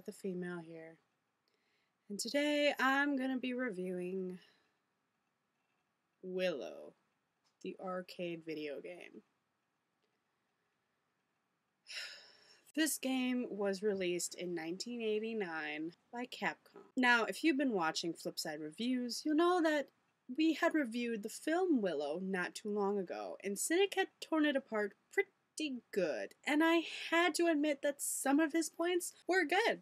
WTFemale here, and today I'm going to be reviewing Willow, the arcade video game. This game was released in 1989 by Capcom. Now, if you've been watching Flipside reviews, you'll know that we had reviewed the film Willow not too long ago, and Cynic had torn it apart pretty good, and I had to admit that some of his points were good.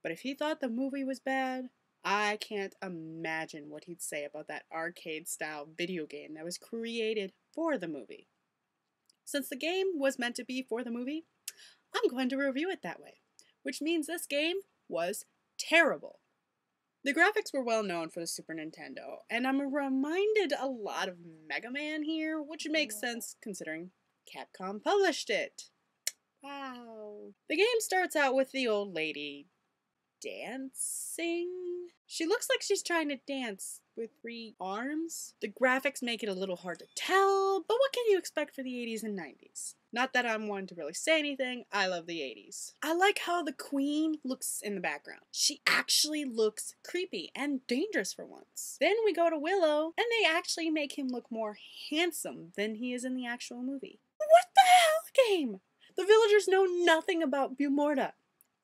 But if he thought the movie was bad, I can't imagine what he'd say about that arcade-style video game that was created for the movie. Since the game was meant to be for the movie, I'm going to review it that way, which means this game was terrible. The graphics were well known for the Super Nintendo, and I'm reminded a lot of Mega Man here, which makes sense considering Capcom published it. Wow. The game starts out with the old lady dancing. She looks like she's trying to dance with 3 arms. The graphics make it a little hard to tell, but what can you expect for the 80s and 90s? Not that I'm one to really say anything, I love the 80s. I like how the queen looks in the background. She actually looks creepy and dangerous for once. Then we go to Willow, and they actually make him look more handsome than he is in the actual movie. What the hell, game? The villagers know nothing about Bumorda,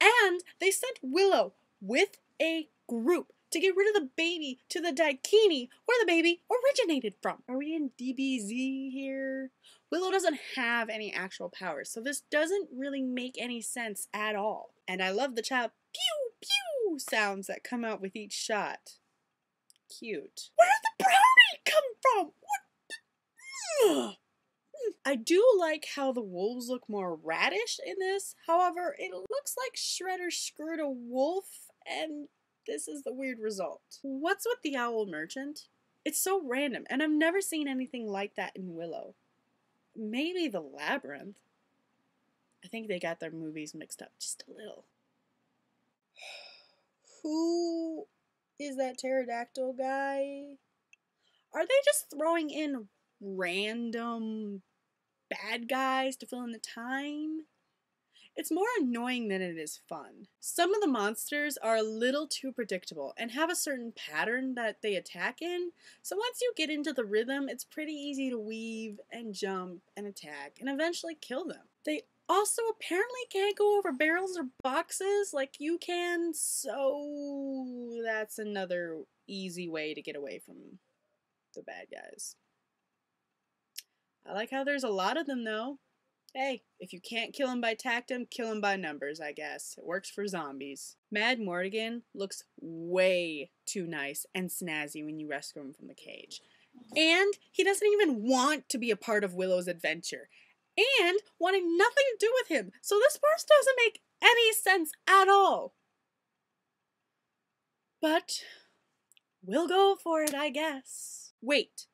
and they sent Willow with a group to get rid of the baby to the Daikini, where the baby originated from. Are we in DBZ here? Willow doesn't have any actual powers, so this doesn't really make any sense at all. And I love the child pew pew sounds that come out with each shot. Cute. Where did the brownie come from? What? I do like how the wolves look more radish in this. However, it looks like Shredder screwed a wolf, and this is the weird result. What's with the owl merchant? It's so random, and I've never seen anything like that in Willow. Maybe the labyrinth. I think they got their movies mixed up just a little. Who is that pterodactyl guy? Are they just throwing in random bad guys to fill in the time? It's more annoying than it is fun. Some of the monsters are a little too predictable and have a certain pattern that they attack in, so once you get into the rhythm, it's pretty easy to weave and jump and attack and eventually kill them. They also apparently can't go over barrels or boxes like you can, so that's another easy way to get away from the bad guys. I like how there's a lot of them though. Hey, if you can't kill him by tactum, kill him by numbers, I guess. It works for zombies. Mad Mortigan looks way too nice and snazzy when you rescue him from the cage. And he doesn't even want to be a part of Willow's adventure. And wanting nothing to do with him. So this part doesn't make any sense at all. But we'll go for it, I guess. Wait,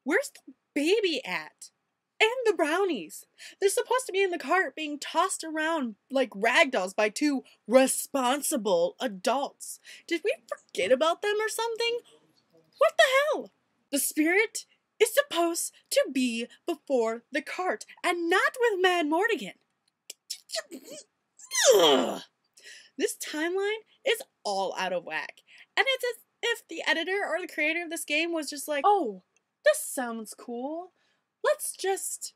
where's the baby at? And the brownies. They're supposed to be in the cart being tossed around like ragdolls by 2 responsible adults. Did we forget about them or something? What the hell? The spirit is supposed to be before the cart and not with Mad Mortigan. Ugh. This timeline is all out of whack. And it's as if the editor or the creator of this game was just like, oh, this sounds cool. Let's just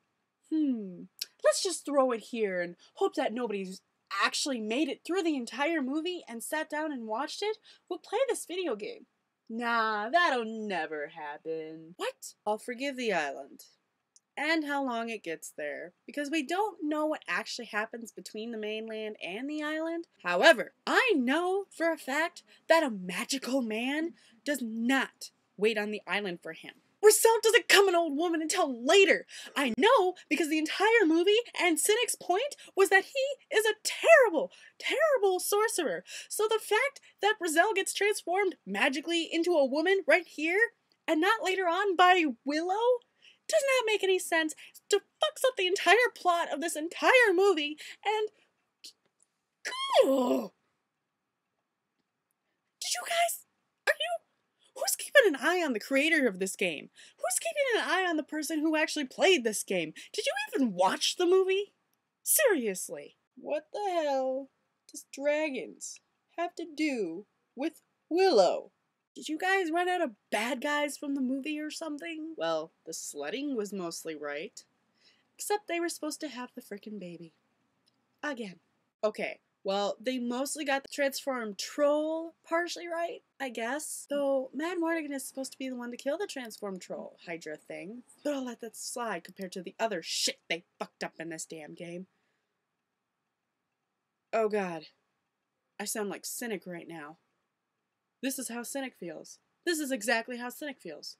throw it here and hope that nobody's actually made it through the entire movie and sat down and watched it. We'll play this video game. Nah, that'll never happen. What? I'll forgive the island. And how long it gets there, because we don't know what actually happens between the mainland and the island. However, I know for a fact that a magical man does not wait on the island for him. Rousseau doesn't come an old woman until later. I know because the entire movie and Cynic's point was that he is a terrible, terrible sorcerer. So the fact that Brazil gets transformed magically into a woman right here and not later on by Willow does not make any sense. To fucks up the entire plot of this entire movie and... Oh. Did you guys... Who's keeping an eye on the creator of this game? Who's keeping an eye on the person who actually played this game? Did you even watch the movie? Seriously. What the hell does dragons have to do with Willow? Did you guys run out of bad guys from the movie or something? Well, the sledding was mostly right. Except they were supposed to have the frickin' baby. Again. Okay, well, they mostly got the transformed troll partially right, I guess. Though, Mad Mortigan is supposed to be the one to kill the transformed troll Hydra thing. But I'll let that slide compared to the other shit they fucked up in this damn game. Oh god. I sound like Cynic right now. This is how Cynic feels. This is exactly how Cynic feels.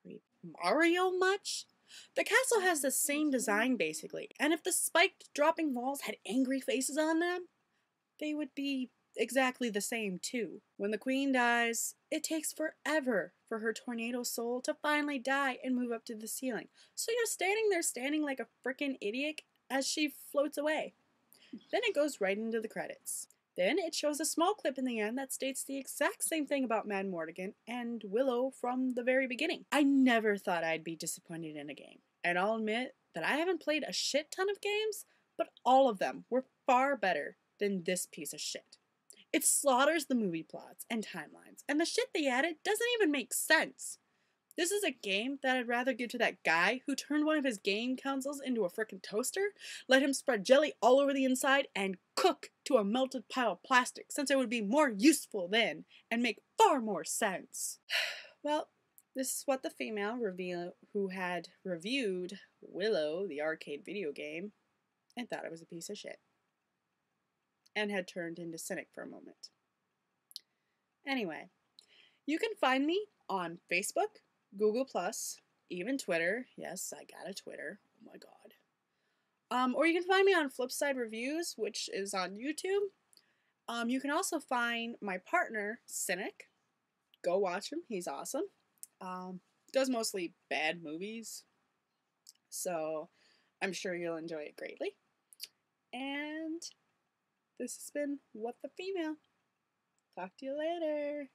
Creep. Mario much? The castle has the same design basically, and if the spiked dropping walls had angry faces on them, they would be exactly the same too. When the queen dies, it takes forever for her tornado soul to finally die and move up to the ceiling. So you're standing there standing like a frickin' idiot as she floats away. Then it goes right into the credits. Then it shows a small clip in the end that states the exact same thing about Mad Mortigan and Willow from the very beginning. I never thought I'd be disappointed in a game, and I'll admit that I haven't played a shit ton of games, but all of them were far better than this piece of shit. It slaughters the movie plots and timelines, and the shit they added doesn't even make sense. This is a game that I'd rather give to that guy who turned one of his game consoles into a frickin' toaster, let him spread jelly all over the inside, and cook to a melted pile of plastic, since it would be more useful then, and make far more sense. Well, this is what the female reveal who had reviewed Willow, the arcade video game, and thought it was a piece of shit. And had turned into Cynic for a moment. Anyway, you can find me on Facebook, Google+, even Twitter. Yes, I got a Twitter. Oh my god. Or you can find me on Flipside Reviews, which is on YouTube. You can also find my partner, Cynic. Go watch him. He's awesome. Does mostly bad movies. So I'm sure you'll enjoy it greatly. And this has been What the Female. Talk to you later.